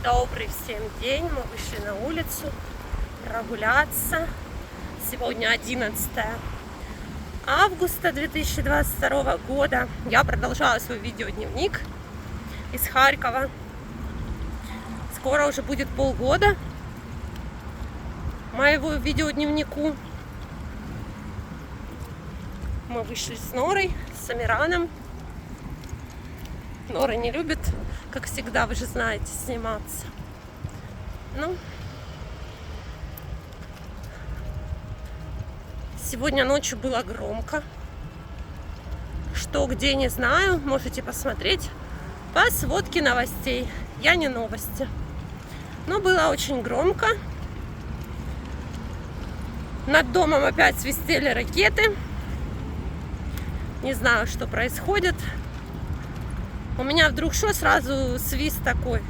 Добрый всем день, мы вышли на улицу прогуляться. Сегодня 11 августа 2022 года. Я продолжаю свой видеодневник из Харькова. Скоро уже будет полгода моего видеодневнику. Мы вышли с Норой, с Амираном. Нора не любит, как всегда, вы же знаете, сниматься. Ну, сегодня ночью было громко. Что, где, не знаю. Можете посмотреть по сводке новостей. Я не новости. Но было очень громко. Над домом опять свистели ракеты. Не знаю, что происходит. У меня вдруг сразу свист такой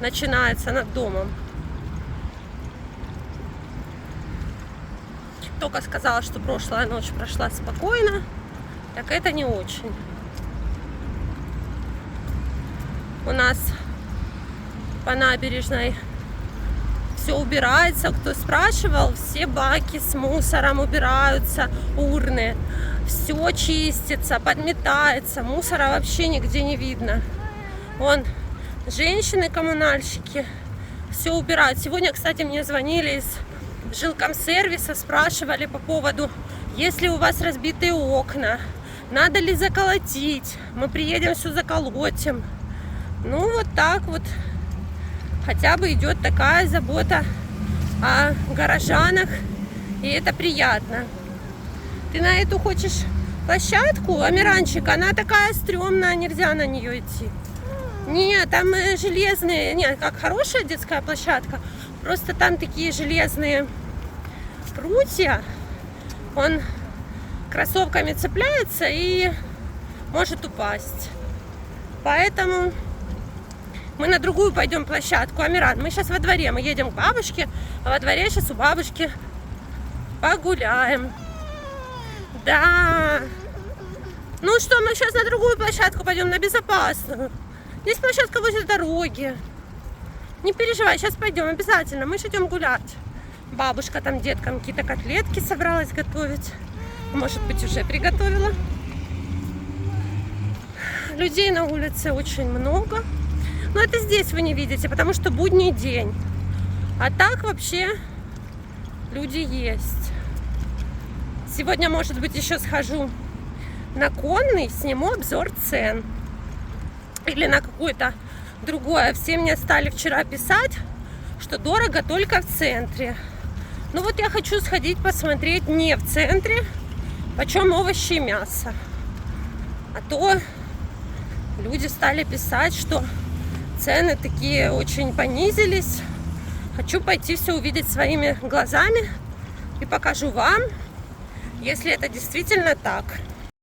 начинается над домом. Только сказала, что прошлая ночь прошла спокойно, так это не очень. У нас по набережной все убирается. Кто спрашивал, все баки с мусором убираются, урны. Все чистится, подметается. Мусора вообще нигде не видно. Вон, женщины-коммунальщики все убирают. Сегодня, кстати, мне звонили из жилкомсервиса, спрашивали по поводу, если у вас разбитые окна, надо ли заколотить. Мы приедем, все заколотим. Ну, вот так вот. Хотя бы идет такая забота о горожанах, и это приятно. Ты на эту хочешь площадку, Амиранчик? Она такая стрёмная, нельзя на нее идти. Нет, там железные, нет, как хорошая детская площадка, просто там такие железные прутья, он кроссовками цепляется и может упасть. Поэтому мы на другую пойдем площадку. Амиран, мы сейчас во дворе, мы едем к бабушке, а во дворе сейчас у бабушки погуляем. Да. Ну что, мы сейчас на другую площадку пойдем, на безопасную. Здесь площадка возле дороги. Не переживай, сейчас пойдем обязательно. Мы же идем гулять. Бабушка там деткам какие-то котлетки собралась готовить. Может быть, уже приготовила. Людей на улице очень много. Но это здесь вы не видите, потому что будний день. А так вообще люди есть. Сегодня, может быть, еще схожу на Конный, сниму обзор цен. Или на какое-то другое. Все мне стали вчера писать, что дорого только в центре. Ну вот я хочу сходить посмотреть не в центре, почем овощи и мясо. А то люди стали писать, что цены такие очень понизились. Хочу пойти все увидеть своими глазами и покажу вам, если это действительно так.